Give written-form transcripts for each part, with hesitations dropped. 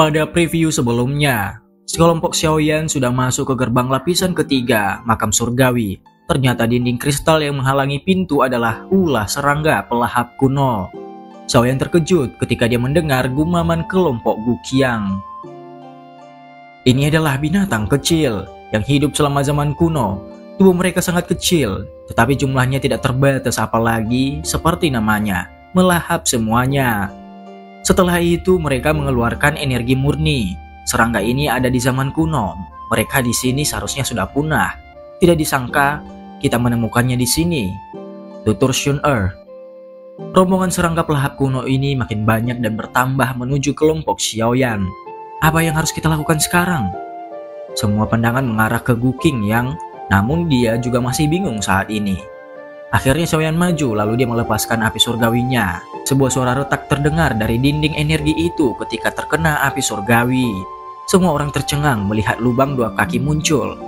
Pada preview sebelumnya, sekelompok Xiaoyan sudah masuk ke gerbang lapisan ketiga makam surgawi. Ternyata dinding kristal yang menghalangi pintu adalah ulah serangga pelahap kuno. Xiaoyan terkejut ketika dia mendengar gumaman kelompok Guqiang. Ini adalah binatang kecil yang hidup selama zaman kuno. Tubuh mereka sangat kecil, tetapi jumlahnya tidak terbatas, apalagi seperti namanya, melahap semuanya. Setelah itu mereka mengeluarkan energi murni. Serangga ini ada di zaman kuno. Mereka di sini seharusnya sudah punah. Tidak disangka kita menemukannya di sini. Tutur Shun-er. Rombongan serangga pelahap kuno ini makin banyak dan bertambah menuju kelompok Xiaoyan. Apa yang harus kita lakukan sekarang? Semua pandangan mengarah ke Guqing yang, namun dia juga masih bingung saat ini. Akhirnya Xiaoyan maju, lalu dia melepaskan api surgawinya. Sebuah suara retak terdengar dari dinding energi itu ketika terkena api surgawi. Semua orang tercengang melihat lubang dua kaki muncul.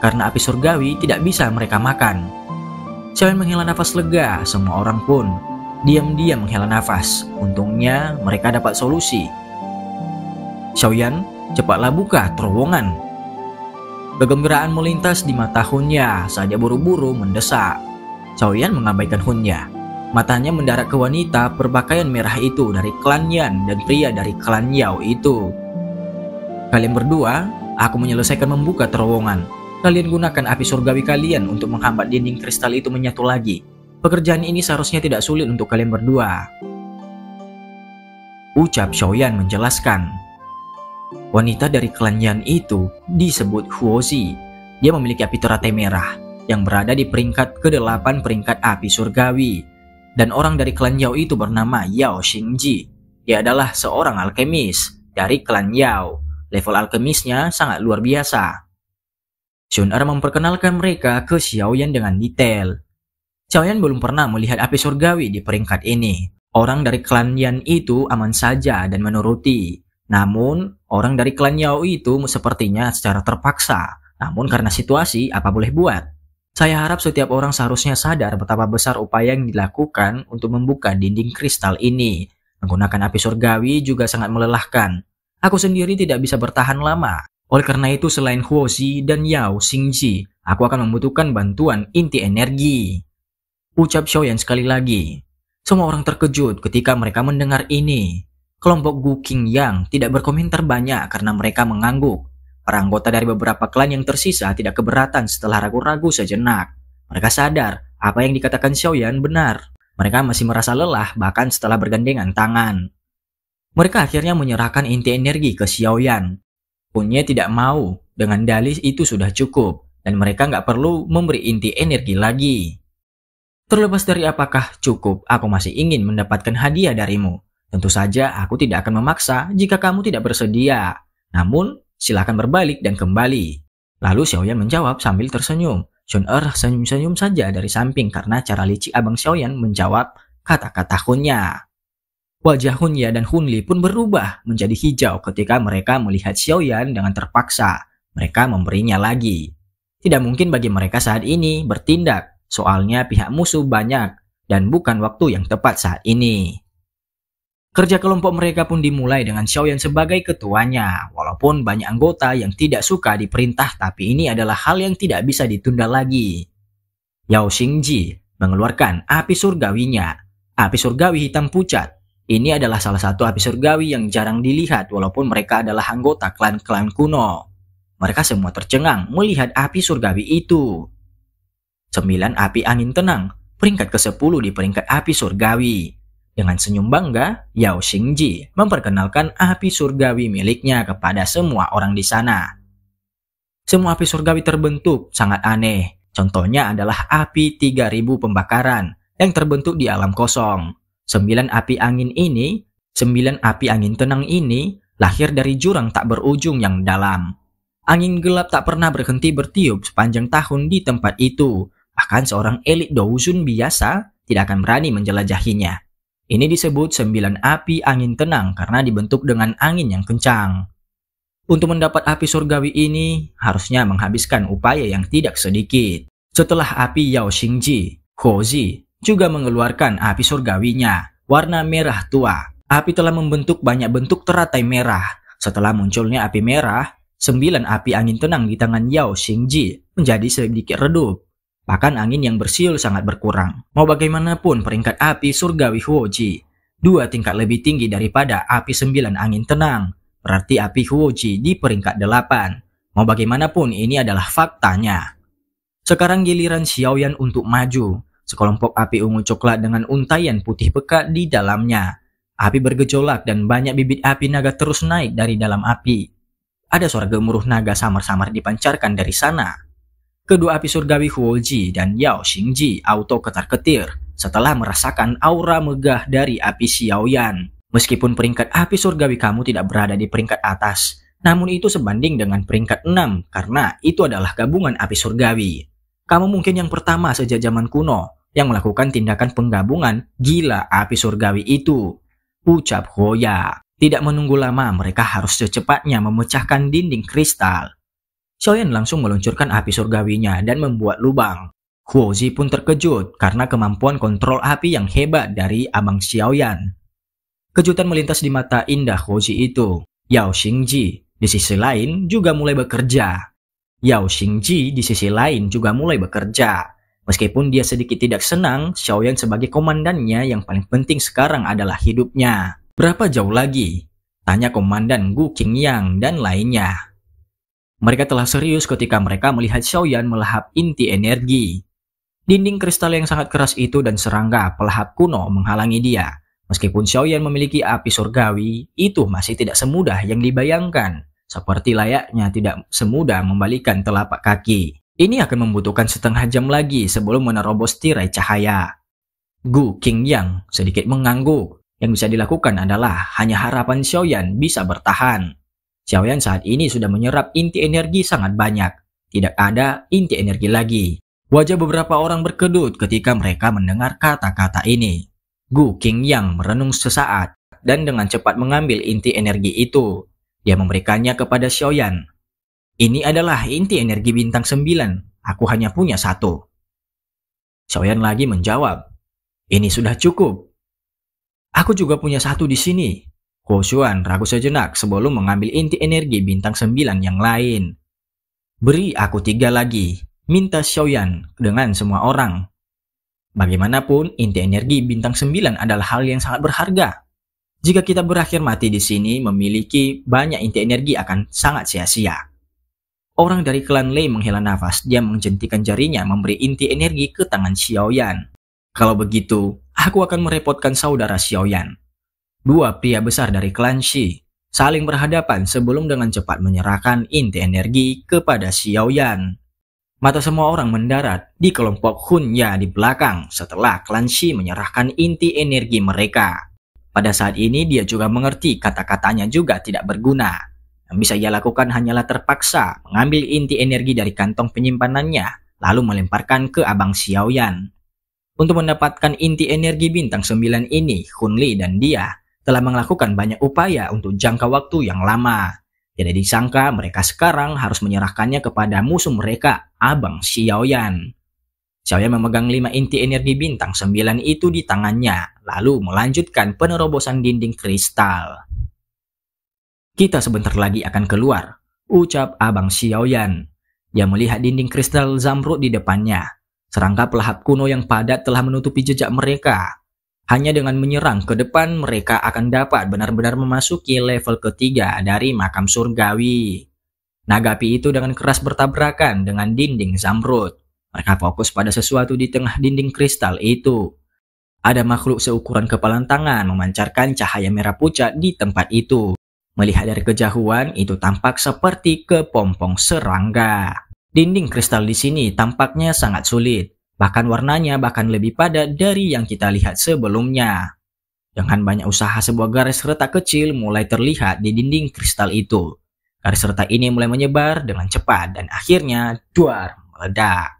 Karena api surgawi tidak bisa mereka makan. Xiaoyan menghela nafas lega, semua orang pun diam-diam menghela nafas. Untungnya mereka dapat solusi. Xiaoyan, cepatlah buka terowongan. Kegembiraan melintas di mata Hunya saat dia buru-buru mendesak. Xiaoyan mengabaikan Hunya. Matanya mendarat ke wanita berpakaian merah itu dari klan Yan dan pria dari klan Yao itu. Kalian berdua, aku menyelesaikan membuka terowongan. Kalian gunakan api surgawi kalian untuk menghambat dinding kristal itu menyatu lagi. Pekerjaan ini seharusnya tidak sulit untuk kalian berdua. Ucap Xiaoyan menjelaskan. Wanita dari klan Yan itu disebut Huozi. Dia memiliki api teratai merah yang berada di peringkat ke-8 peringkat api surgawi. Dan orang dari klan Yao itu bernama Yao Xingji. Dia adalah seorang alkemis dari klan Yao. Level alkemisnya sangat luar biasa. Shun-er memperkenalkan mereka ke Xiaoyan dengan detail. Xiaoyan belum pernah melihat api surgawi di peringkat ini. Orang dari klan Yan itu aman saja dan menuruti. Namun, orang dari klan Yao itu sepertinya secara terpaksa. Namun karena situasi, apa boleh buat? Saya harap setiap orang seharusnya sadar betapa besar upaya yang dilakukan untuk membuka dinding kristal ini. Menggunakan api surgawi juga sangat melelahkan. Aku sendiri tidak bisa bertahan lama. Oleh karena itu selain Huozi dan Yao Xingji, aku akan membutuhkan bantuan inti energi. Ucap Xiaoyan sekali lagi. Semua orang terkejut ketika mereka mendengar ini. Kelompok Guqing yang tidak berkomentar banyak karena mereka mengangguk. Para anggota dari beberapa klan yang tersisa tidak keberatan setelah ragu-ragu sejenak. Mereka sadar apa yang dikatakan Xiaoyan benar. Mereka masih merasa lelah bahkan setelah bergandengan tangan. Mereka akhirnya menyerahkan inti energi ke Xiaoyan. Hunya tidak mau, dengan dalih itu sudah cukup. Dan mereka nggak perlu memberi inti energi lagi. Terlepas dari apakah cukup, aku masih ingin mendapatkan hadiah darimu. Tentu saja aku tidak akan memaksa jika kamu tidak bersedia. Namun, silakan berbalik dan kembali. Lalu Xiaoyan menjawab sambil tersenyum. Shun-er senyum-senyum saja dari samping karena cara licik abang Xiaoyan menjawab kata-kata Hunya. Wajah Hunya dan Hunli pun berubah menjadi hijau ketika mereka melihat Xiaoyan dengan terpaksa. Mereka memberinya lagi. Tidak mungkin bagi mereka saat ini bertindak, soalnya pihak musuh banyak dan bukan waktu yang tepat saat ini. Kerja kelompok mereka pun dimulai dengan Xiaoyan sebagai ketuanya. Walaupun banyak anggota yang tidak suka diperintah, tapi ini adalah hal yang tidak bisa ditunda lagi. Yao Xingji mengeluarkan api surgawinya. Api surgawi hitam pucat. Ini adalah salah satu api surgawi yang jarang dilihat walaupun mereka adalah anggota klan-klan kuno. Mereka semua tercengang melihat api surgawi itu. 9 api angin tenang, peringkat ke-10 di peringkat api surgawi. Dengan senyum bangga, Yao Xingji memperkenalkan api surgawi miliknya kepada semua orang di sana. Semua api surgawi terbentuk sangat aneh. Contohnya adalah api 3000 pembakaran yang terbentuk di alam kosong. 9 api angin tenang ini lahir dari jurang tak berujung yang dalam. Angin gelap tak pernah berhenti bertiup sepanjang tahun di tempat itu. Bahkan seorang elit douzun biasa tidak akan berani menjelajahinya. Ini disebut 9 api angin tenang karena dibentuk dengan angin yang kencang. Untuk mendapat api surgawi ini, harusnya menghabiskan upaya yang tidak sedikit. Setelah api Yao Xingji, Huozi juga mengeluarkan api surgawinya, warna merah tua. Api telah membentuk banyak bentuk teratai merah. Setelah munculnya api merah, 9 api angin tenang di tangan Yao Xingji menjadi sedikit redup. Bahkan angin yang bersiul sangat berkurang. Mau bagaimanapun peringkat api surgawi Huoji 2 tingkat lebih tinggi daripada api 9 angin tenang. Berarti api Huoji di peringkat 8. Mau bagaimanapun ini adalah faktanya. Sekarang giliran Xiaoyan untuk maju. Sekelompok api ungu coklat dengan untaian putih pekat di dalamnya. Api bergejolak dan banyak bibit api naga terus naik dari dalam api. Ada suara gemuruh naga samar-samar dipancarkan dari sana. Kedua api surgawi Huoji dan Yao Xingji auto ketar-ketir setelah merasakan aura megah dari api Xiaoyan. Meskipun peringkat api surgawi kamu tidak berada di peringkat atas, namun itu sebanding dengan peringkat 6 karena itu adalah gabungan api surgawi. Kamu mungkin yang pertama sejak zaman kuno yang melakukan tindakan penggabungan gila api surgawi itu, ucap Hoya. Tidak menunggu lama, mereka harus secepatnya memecahkan dinding kristal. Xiaoyan langsung meluncurkan api surgawinya dan membuat lubang. Huozi pun terkejut karena kemampuan kontrol api yang hebat dari abang Xiaoyan. Kejutan melintas di mata indah Huozi itu. Yao Xingji di sisi lain juga mulai bekerja. Meskipun dia sedikit tidak senang, Xiaoyan sebagai komandannya yang paling penting sekarang adalah hidupnya. Berapa jauh lagi? Tanya Komandan Gu Qingyang dan lainnya. Mereka telah serius ketika mereka melihat Xiaoyan melahap inti energi. Dinding kristal yang sangat keras itu dan serangga pelahap kuno menghalangi dia. Meskipun Xiaoyan memiliki api surgawi, itu masih tidak semudah yang dibayangkan. Seperti layaknya tidak semudah membalikan telapak kaki. Ini akan membutuhkan setengah jam lagi sebelum menerobos tirai cahaya. Gu Qingyang sedikit mengangguk. Yang bisa dilakukan adalah hanya harapan Xiaoyan bisa bertahan. Xiaoyan saat ini sudah menyerap inti energi sangat banyak. Tidak ada inti energi lagi. Wajah beberapa orang berkedut ketika mereka mendengar kata-kata ini. Gu Qingyang merenung sesaat dan dengan cepat mengambil inti energi itu. Dia memberikannya kepada Xiaoyan. Ini adalah inti energi bintang 9. Aku hanya punya 1. Xiaoyan lagi menjawab. Ini sudah cukup. Aku juga punya 1 di sini. Huo Xuan ragu sejenak sebelum mengambil inti energi bintang 9 yang lain. Beri aku 3 lagi, minta Xiaoyan dengan semua orang. Bagaimanapun, inti energi bintang 9 adalah hal yang sangat berharga. Jika kita berakhir mati di sini, memiliki banyak inti energi akan sangat sia-sia. Orang dari klan Lei menghela nafas, dia menjentikan jarinya memberi inti energi ke tangan Xiaoyan. Kalau begitu, aku akan merepotkan saudara Xiaoyan. 2 pria besar dari klan Shi saling berhadapan sebelum dengan cepat menyerahkan inti energi kepada Xiaoyan. Mata semua orang mendarat di kelompok Hunya di belakang setelah klan Shi menyerahkan inti energi mereka. Pada saat ini dia juga mengerti kata-katanya juga tidak berguna. Yang bisa ia lakukan hanyalah terpaksa mengambil inti energi dari kantong penyimpanannya lalu melemparkan ke abang Xiaoyan. Untuk mendapatkan inti energi bintang 9 ini, Hun Li dan dia telah melakukan banyak upaya untuk jangka waktu yang lama. Tidak disangka mereka sekarang harus menyerahkannya kepada musuh mereka, abang Xiaoyan. Xiaoyan memegang 5 inti energi bintang 9 itu di tangannya, lalu melanjutkan penerobosan dinding kristal. Kita sebentar lagi akan keluar, ucap abang Xiaoyan. Dia melihat dinding kristal zamrud di depannya. Serangga pelahap kuno yang padat telah menutupi jejak mereka. Hanya dengan menyerang ke depan, mereka akan dapat benar-benar memasuki level ketiga dari makam surgawi. Naga api itu dengan keras bertabrakan dengan dinding zamrud. Mereka fokus pada sesuatu di tengah dinding kristal itu. Ada makhluk seukuran kepalan tangan memancarkan cahaya merah pucat di tempat itu. Melihat dari kejauhan, itu tampak seperti kepompong serangga. Dinding kristal di sini tampaknya sangat sulit, bahkan warnanya bahkan lebih padat dari yang kita lihat sebelumnya. Dengan banyak usaha, sebuah garis retak kecil mulai terlihat di dinding kristal itu. Garis retak ini mulai menyebar dengan cepat dan akhirnya duar meledak.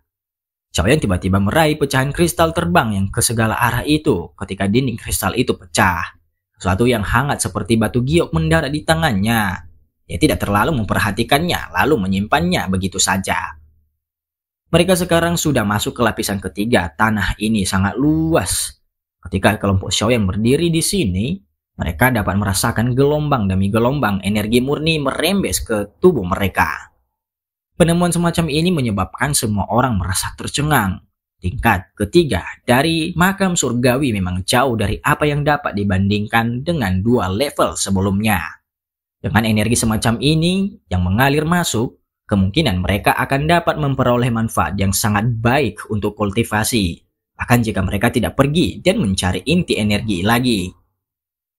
Xiaoyan tiba-tiba meraih pecahan kristal terbang yang ke segala arah itu ketika dinding kristal itu pecah. Sesuatu yang hangat seperti batu giok mendarat di tangannya. Dia tidak terlalu memperhatikannya, lalu menyimpannya begitu saja. Mereka sekarang sudah masuk ke lapisan ketiga. Tanah ini sangat luas. Ketika kelompok Xiaoyan berdiri di sini, Mereka dapat merasakan gelombang demi gelombang energi murni merembes ke tubuh mereka. Penemuan semacam ini menyebabkan semua orang merasa tercengang. Tingkat ketiga dari makam surgawi memang jauh dari apa yang dapat dibandingkan dengan dua level sebelumnya. Dengan energi semacam ini yang mengalir masuk, kemungkinan mereka akan dapat memperoleh manfaat yang sangat baik untuk kultivasi. Bahkan jika mereka tidak pergi dan mencari inti energi lagi.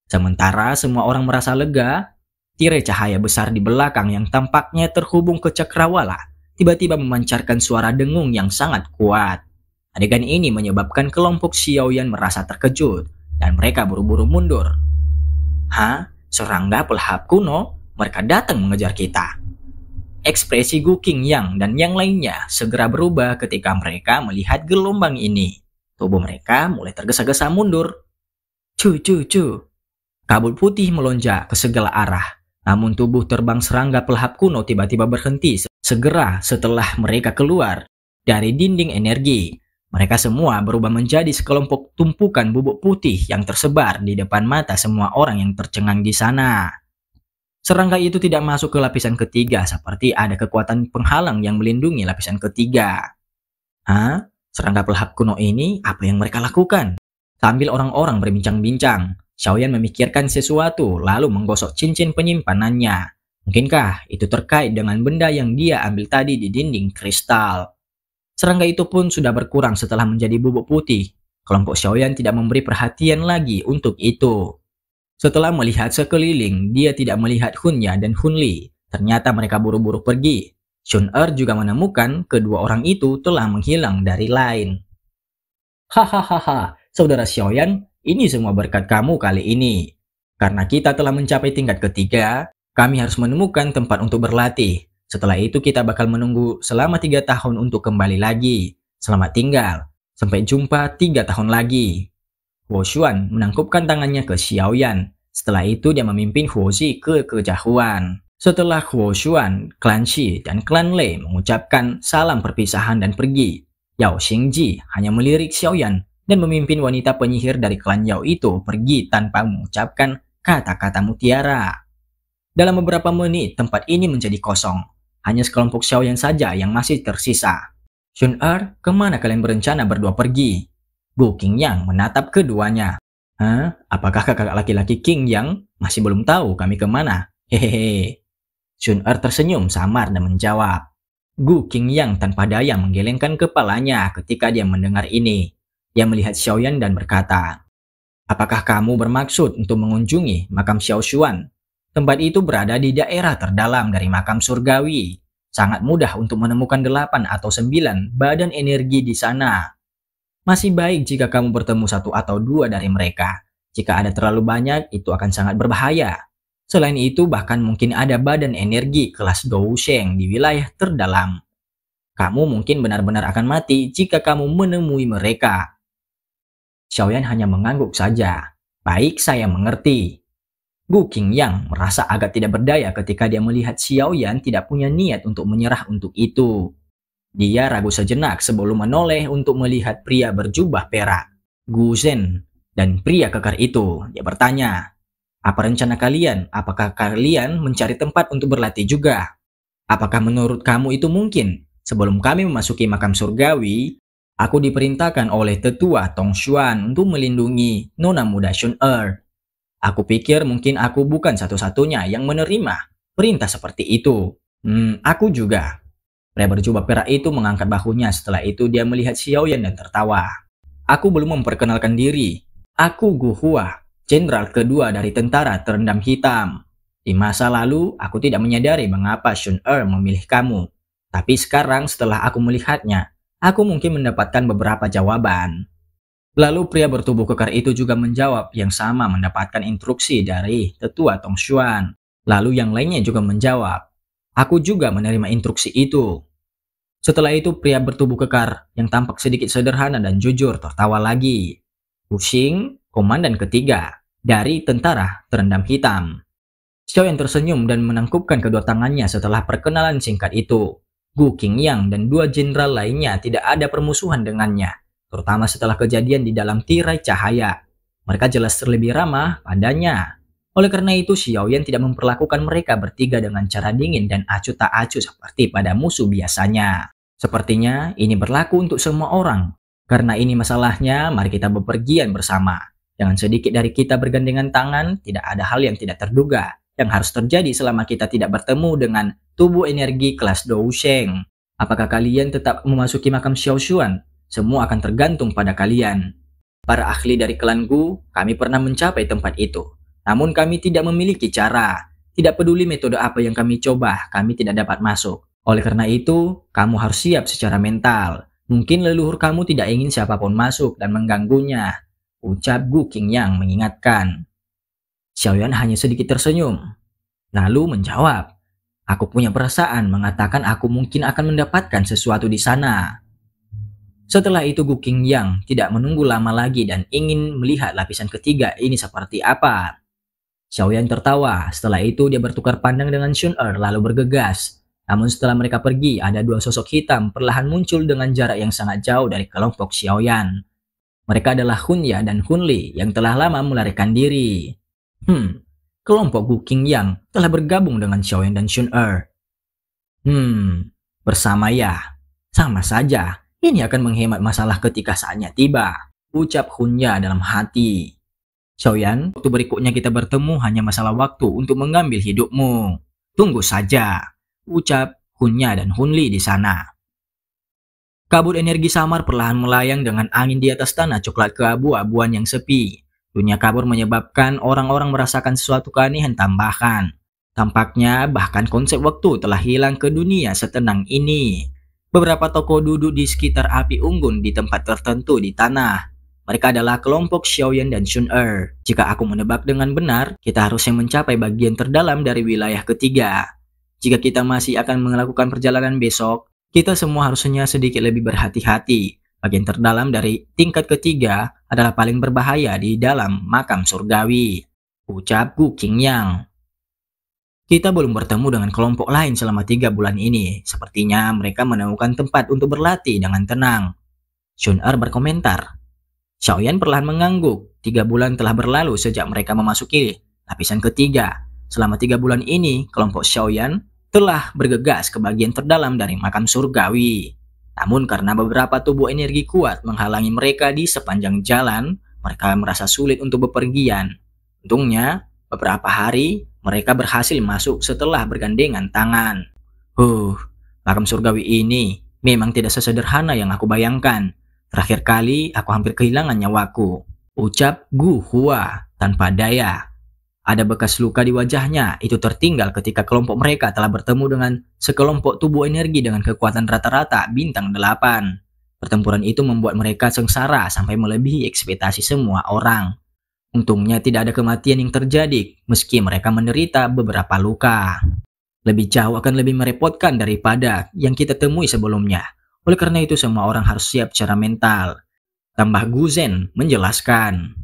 Sementara semua orang merasa lega, tirai cahaya besar di belakang yang tampaknya terhubung ke cakrawala tiba-tiba memancarkan suara dengung yang sangat kuat. Adegan ini menyebabkan kelompok Xiaoyan merasa terkejut dan mereka buru-buru mundur. Hah? Serangga pelahap kuno? Mereka datang mengejar kita. Ekspresi Gu Qingyang dan yang lainnya segera berubah ketika mereka melihat gelombang ini. Tubuh mereka mulai tergesa-gesa mundur. Cu. Kabut putih melonjak ke segala arah. Namun tubuh terbang serangga pelahap kuno tiba-tiba berhenti segera setelah mereka keluar dari dinding energi. Mereka semua berubah menjadi sekelompok tumpukan bubuk putih yang tersebar di depan mata semua orang yang tercengang di sana. Serangga itu tidak masuk ke lapisan ketiga seperti ada kekuatan penghalang yang melindungi lapisan ketiga. Hah? Serangga pelahap kuno ini apa yang mereka lakukan? Sambil orang-orang berbincang-bincang, Xiaoyan memikirkan sesuatu lalu menggosok cincin penyimpanannya. Mungkinkah itu terkait dengan benda yang dia ambil tadi di dinding kristal? Serangga itu pun sudah berkurang setelah menjadi bubuk putih. Kelompok Xiaoyan tidak memberi perhatian lagi untuk itu. Setelah melihat sekeliling, dia tidak melihat Hunya dan Hunli. Ternyata mereka buru-buru pergi. Shun juga menemukan kedua orang itu telah menghilang dari line. Hahaha, saudara Xiaoyan, ini semua berkat kamu kali ini. Karena kita telah mencapai tingkat ketiga, kami harus menemukan tempat untuk berlatih. Setelah itu kita bakal menunggu selama 3 tahun untuk kembali lagi. Selamat tinggal. Sampai jumpa 3 tahun lagi. Huo Xuan menangkupkan tangannya ke Xiaoyan. Setelah itu dia memimpin Huo Zi ke kejauhan. Setelah Huo Xuan, klan Shi dan klan Lei mengucapkan salam perpisahan dan pergi, Yao Xingji hanya melirik Xiaoyan dan memimpin wanita penyihir dari klan Yao itu pergi tanpa mengucapkan kata-kata mutiara. Dalam beberapa menit, tempat ini menjadi kosong. Hanya sekelompok Xiaoyan saja yang masih tersisa. Shun kemana kalian berencana berdua pergi? Gu Qingyang menatap keduanya. Hah? Apakah kakak laki-laki Qingyang masih belum tahu kami kemana? Hehehe. Shun tersenyum samar dan menjawab. Gu Qingyang tanpa daya menggelengkan kepalanya ketika dia mendengar ini. Dia melihat Xiaoyan dan berkata, apakah kamu bermaksud untuk mengunjungi makam Xiao Xuan? Tempat itu berada di daerah terdalam dari makam surgawi. Sangat mudah untuk menemukan 8 atau 9 badan energi di sana. Masih baik jika kamu bertemu 1 atau 2 dari mereka. Jika ada terlalu banyak, itu akan sangat berbahaya. Selain itu, bahkan mungkin ada badan energi kelas Dousheng di wilayah terdalam. Kamu mungkin benar-benar akan mati jika kamu menemui mereka. Xiaoyan hanya mengangguk saja. Baik, saya mengerti. Gu Qingyang merasa agak tidak berdaya ketika dia melihat Xiaoyan tidak punya niat untuk menyerah untuk itu. Dia ragu sejenak sebelum menoleh untuk melihat pria berjubah perak, Gu Zhen, dan pria kekar itu. Dia bertanya, apa rencana kalian? Apakah kalian mencari tempat untuk berlatih juga? Apakah menurut kamu itu mungkin? Sebelum kami memasuki makam surgawi, aku diperintahkan oleh tetua Tong Xuan untuk melindungi nona muda Shun Aku pikir mungkin aku bukan satu-satunya yang menerima perintah seperti itu. Aku juga. Pria berjubah perak itu mengangkat bahunya. Setelah itu dia melihat Xiaoyan dan tertawa. Aku belum memperkenalkan diri. Aku Gu Hua, jenderal kedua dari tentara terendam hitam. Di masa lalu, aku tidak menyadari mengapa Shun memilih kamu. Tapi sekarang setelah aku melihatnya, aku mungkin mendapatkan beberapa jawaban. Lalu pria bertubuh kekar itu juga menjawab yang sama mendapatkan instruksi dari tetua Tong Xuan. Lalu yang lainnya juga menjawab, aku juga menerima instruksi itu. Setelah itu pria bertubuh kekar yang tampak sedikit sederhana dan jujur tertawa lagi. Wuxing, komandan ketiga dari tentara terendam hitam. Xiaoyan tersenyum dan menangkupkan kedua tangannya setelah perkenalan singkat itu. Gu Qingyang dan 2 jenderal lainnya tidak ada permusuhan dengannya. Terutama setelah kejadian di dalam tirai cahaya. Mereka jelas terlebih ramah padanya. Oleh karena itu, Xiaoyan tidak memperlakukan mereka bertiga dengan cara dingin dan acuh tak acuh seperti pada musuh biasanya. Sepertinya ini berlaku untuk semua orang. Karena ini masalahnya, mari kita bepergian bersama. Jangan sedikit dari kita bergandengan tangan, tidak ada hal yang tidak terduga yang harus terjadi selama kita tidak bertemu dengan tubuh energi kelas Dousheng. Apakah kalian tetap memasuki makam Xiao Xuan? Semua akan tergantung pada kalian. Para ahli dari klan Gu, kami pernah mencapai tempat itu. Namun kami tidak memiliki cara. Tidak peduli metode apa yang kami coba, kami tidak dapat masuk. Oleh karena itu, kamu harus siap secara mental. Mungkin leluhur kamu tidak ingin siapapun masuk dan mengganggunya. Ucap Gu Qingyang mengingatkan. Xiaoyan hanya sedikit tersenyum. Lalu menjawab, aku punya perasaan mengatakan aku mungkin akan mendapatkan sesuatu di sana. Setelah itu Gu Qingyang tidak menunggu lama lagi dan ingin melihat lapisan ketiga ini seperti apa. Xiaoyan tertawa, setelah itu dia bertukar pandang dengan Xun Er lalu bergegas. Namun setelah mereka pergi, ada dua sosok hitam perlahan muncul dengan jarak yang sangat jauh dari kelompok Xiaoyan. Mereka adalah Hunya dan Hunli yang telah lama melarikan diri. Kelompok Gu Qingyang telah bergabung dengan Xiaoyan dan Xun Er. Bersama ya. Sama saja, ini akan menghemat masalah ketika saatnya tiba. Ucap Hunya dalam hati. Xiaoyan, waktu berikutnya kita bertemu hanya masalah waktu untuk mengambil hidupmu. Tunggu saja. Ucap Hunya dan Hunli di sana. Kabut energi samar perlahan melayang dengan angin di atas tanah coklat keabu-abuan yang sepi. Dunia kabur menyebabkan orang-orang merasakan sesuatu keanehan tambahan. Tampaknya bahkan konsep waktu telah hilang ke dunia setenang ini. Beberapa tokoh duduk di sekitar api unggun di tempat tertentu di tanah. Mereka adalah kelompok Xiaoyan dan Xun Er. Jika aku menebak dengan benar, kita harusnya mencapai bagian terdalam dari wilayah ketiga. Jika kita masih akan melakukan perjalanan besok, kita semua harusnya sedikit lebih berhati-hati. Bagian terdalam dari tingkat ketiga adalah paling berbahaya di dalam makam surgawi. Ucap Gu Qingyang. Kita belum bertemu dengan kelompok lain selama 3 bulan ini. Sepertinya mereka menemukan tempat untuk berlatih dengan tenang. Xun Er berkomentar. Xiaoyan perlahan mengangguk. 3 bulan telah berlalu sejak mereka memasuki lapisan ketiga. Selama 3 bulan ini, kelompok Xiaoyan telah bergegas ke bagian terdalam dari makam surgawi. Namun karena beberapa tubuh energi kuat menghalangi mereka di sepanjang jalan, mereka merasa sulit untuk bepergian. Untungnya, beberapa hari mereka berhasil masuk setelah bergandengan tangan. Makam surgawi ini memang tidak sesederhana yang aku bayangkan. Terakhir kali aku hampir kehilangan nyawaku. Ucap Gu Hua tanpa daya. Ada bekas luka di wajahnya, itu tertinggal ketika kelompok mereka telah bertemu dengan sekelompok tubuh energi dengan kekuatan rata-rata bintang 8. Pertempuran itu membuat mereka sengsara sampai melebihi ekspektasi semua orang. Untungnya tidak ada kematian yang terjadi, meski mereka menderita beberapa luka. Lebih jauh akan lebih merepotkan daripada yang kita temui sebelumnya. Oleh karena itu semua orang harus siap secara mental. Tambah Gu Zhen menjelaskan.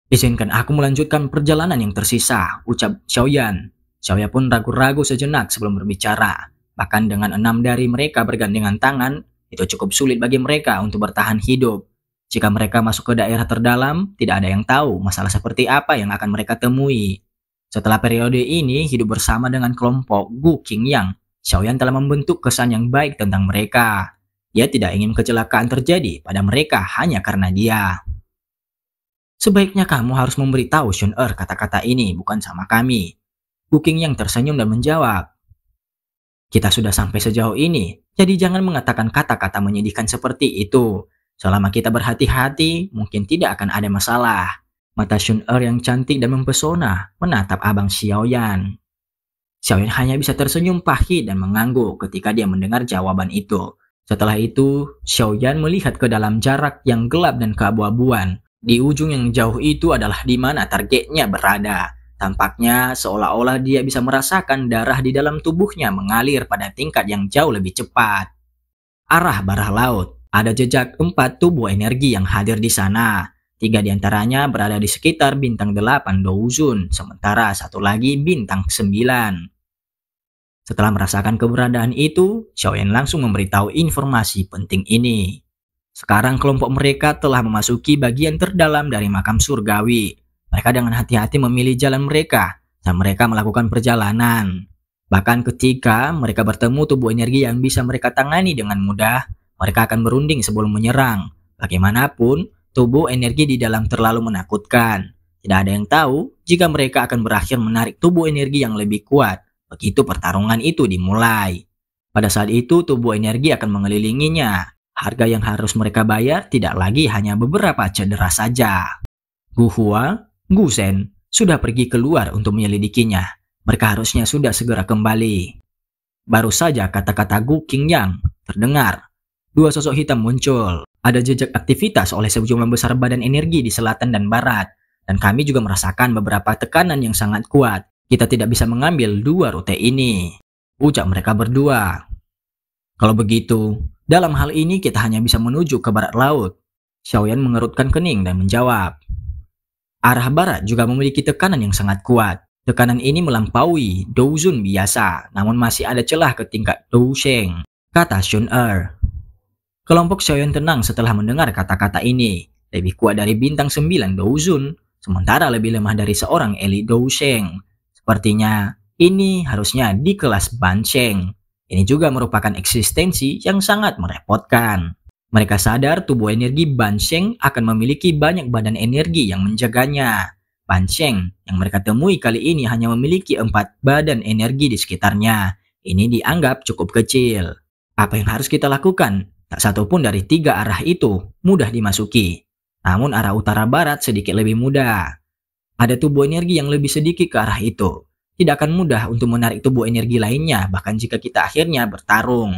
Izinkan aku melanjutkan perjalanan yang tersisa, ucap Xiaoyan. Xiaoyan pun ragu-ragu sejenak sebelum berbicara. Bahkan dengan 6 dari mereka bergandengan tangan, itu cukup sulit bagi mereka untuk bertahan hidup. Jika mereka masuk ke daerah terdalam, tidak ada yang tahu masalah seperti apa yang akan mereka temui. Setelah periode ini hidup bersama dengan kelompok Gu Qingyang, Xiaoyan telah membentuk kesan yang baik tentang mereka. Dia tidak ingin kecelakaan terjadi pada mereka hanya karena dia. Sebaiknya kamu harus memberitahu Xun Er kata-kata ini, bukan sama kami. Gu Qingyang tersenyum dan menjawab. Kita sudah sampai sejauh ini, jadi jangan mengatakan kata-kata menyedihkan seperti itu. Selama kita berhati-hati, mungkin tidak akan ada masalah. Mata Xun Er yang cantik dan mempesona menatap abang Xiaoyan. Xiaoyan hanya bisa tersenyum pahit dan mengangguk ketika dia mendengar jawaban itu. Setelah itu, Xiaoyan melihat ke dalam jarak yang gelap dan keabu-abuan. Di ujung yang jauh itu adalah di mana targetnya berada. Tampaknya seolah-olah dia bisa merasakan darah di dalam tubuhnya mengalir pada tingkat yang jauh lebih cepat. Arah barat laut, ada jejak 4 tubuh energi yang hadir di sana. 3 diantaranya berada di sekitar bintang 8 Douzun, sementara 1 lagi bintang 9. Setelah merasakan keberadaan itu, Xiaoyan langsung memberitahu informasi penting ini. Sekarang kelompok mereka telah memasuki bagian terdalam dari makam surgawi. Mereka dengan hati-hati memilih jalan mereka, dan mereka melakukan perjalanan. Bahkan ketika mereka bertemu tubuh energi yang bisa mereka tangani dengan mudah, mereka akan berunding sebelum menyerang. Bagaimanapun, tubuh energi di dalam terlalu menakutkan. Tidak ada yang tahu jika mereka akan berakhir menarik tubuh energi yang lebih kuat. Begitu pertarungan itu dimulai. Pada saat itu, tubuh energi akan mengelilinginya. Harga yang harus mereka bayar tidak lagi hanya beberapa cedera saja. Gu Hua, Gu Shen sudah pergi keluar untuk menyelidikinya. Mereka harusnya sudah segera kembali. Baru saja kata-kata Gu Qingyang terdengar. Dua sosok hitam muncul. Ada jejak aktivitas oleh sejumlah besar badan energi di selatan dan barat. Dan kami juga merasakan beberapa tekanan yang sangat kuat. Kita tidak bisa mengambil dua rute ini, ucap mereka berdua. Kalau begitu, dalam hal ini kita hanya bisa menuju ke barat laut. Xiaoyan mengerutkan kening dan menjawab. Arah barat juga memiliki tekanan yang sangat kuat. Tekanan ini melampaui Douzun biasa, namun masih ada celah ke tingkat Dousheng, kata Xun Er. Kelompok Xiaoyan tenang setelah mendengar kata-kata ini. Lebih kuat dari bintang 9 Douzun, sementara lebih lemah dari seorang elit Dousheng. Sepertinya ini harusnya di kelas Bansheng. Ini juga merupakan eksistensi yang sangat merepotkan. Mereka sadar tubuh energi Bansheng akan memiliki banyak badan energi yang menjaganya. Bansheng yang mereka temui kali ini hanya memiliki 4 badan energi di sekitarnya. Ini dianggap cukup kecil. Apa yang harus kita lakukan? Tak satu pun dari 3 arah itu mudah dimasuki. Namun arah utara-barat sedikit lebih mudah. Ada tubuh energi yang lebih sedikit ke arah itu. Tidak akan mudah untuk menarik tubuh energi lainnya, bahkan jika kita akhirnya bertarung.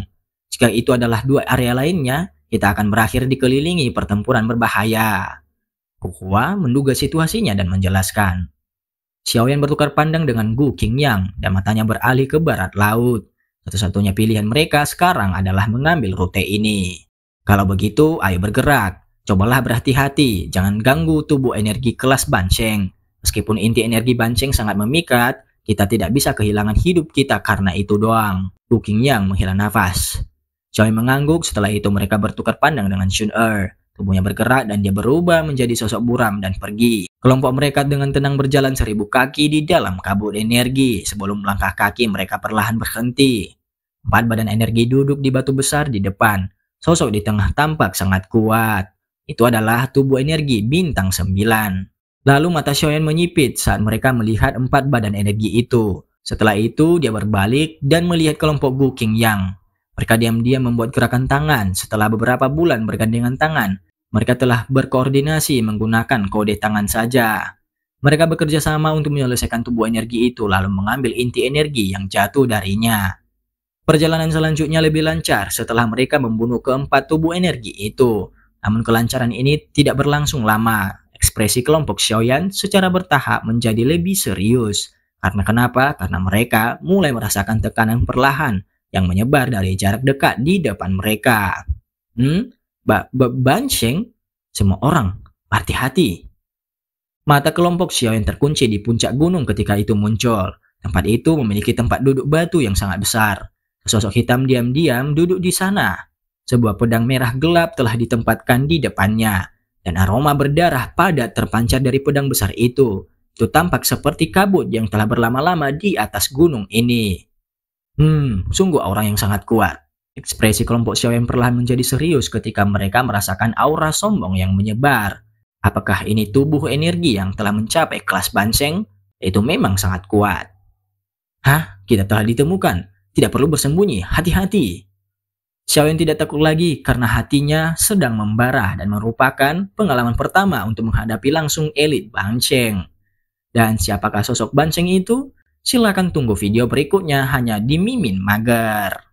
Jika itu adalah 2 area lainnya, kita akan berakhir dikelilingi pertempuran berbahaya. Gu Hua menduga situasinya dan menjelaskan. Xiaoyan bertukar pandang dengan Gu Qingyang dan matanya beralih ke barat laut. Satu-satunya pilihan mereka sekarang adalah mengambil rute ini. Kalau begitu, ayo bergerak. Cobalah berhati-hati, jangan ganggu tubuh energi kelas Bansheng. Meskipun inti energi Bansheng sangat memikat, kita tidak bisa kehilangan hidup kita karena itu doang. Gu Qingyang menghela nafas. Xiaoyan mengangguk. Setelah itu mereka bertukar pandang dengan Xun Er. Tubuhnya bergerak dan dia berubah menjadi sosok buram dan pergi. Kelompok mereka dengan tenang berjalan 1000 kaki di dalam kabut energi. Sebelum melangkah kaki mereka perlahan berhenti. 4 badan energi duduk di batu besar di depan. Sosok di tengah tampak sangat kuat. Itu adalah tubuh energi bintang 9. Lalu mata Xiaoyan menyipit saat mereka melihat 4 badan energi itu. Setelah itu dia berbalik dan melihat kelompok Gu Qingyang. Mereka diam-diam membuat gerakan tangan. Setelah beberapa bulan bergandengan tangan, mereka telah berkoordinasi menggunakan kode tangan saja. Mereka bekerja sama untuk menyelesaikan tubuh energi itu lalu mengambil inti energi yang jatuh darinya. Perjalanan selanjutnya lebih lancar setelah mereka membunuh keempat tubuh energi itu. Namun kelancaran ini tidak berlangsung lama. Ekspresi kelompok Xiaoyan secara bertahap menjadi lebih serius. Karena kenapa? Karena mereka mulai merasakan tekanan perlahan yang menyebar dari jarak dekat di depan mereka. Bansheng? Semua orang, hati-hati. Mata kelompok Xiaoyan terkunci di puncak gunung ketika itu muncul. Tempat itu memiliki tempat duduk batu yang sangat besar. Sosok hitam diam-diam duduk di sana. Sebuah pedang merah gelap telah ditempatkan di depannya. Dan aroma berdarah padat terpancar dari pedang besar itu. Itu tampak seperti kabut yang telah berlama-lama di atas gunung ini. Sungguh aura yang sangat kuat. Ekspresi kelompok Xiaoyan perlahan menjadi serius ketika mereka merasakan aura sombong yang menyebar. Apakah ini tubuh energi yang telah mencapai kelas Bansheng? Itu memang sangat kuat. Kita telah ditemukan. Tidak perlu bersembunyi, hati-hati. Xiaoyan tidak takut lagi karena hatinya sedang membara dan merupakan pengalaman pertama untuk menghadapi langsung elit Bansheng. Dan siapakah sosok Bansheng itu? Silakan tunggu video berikutnya hanya di Mimin Mager.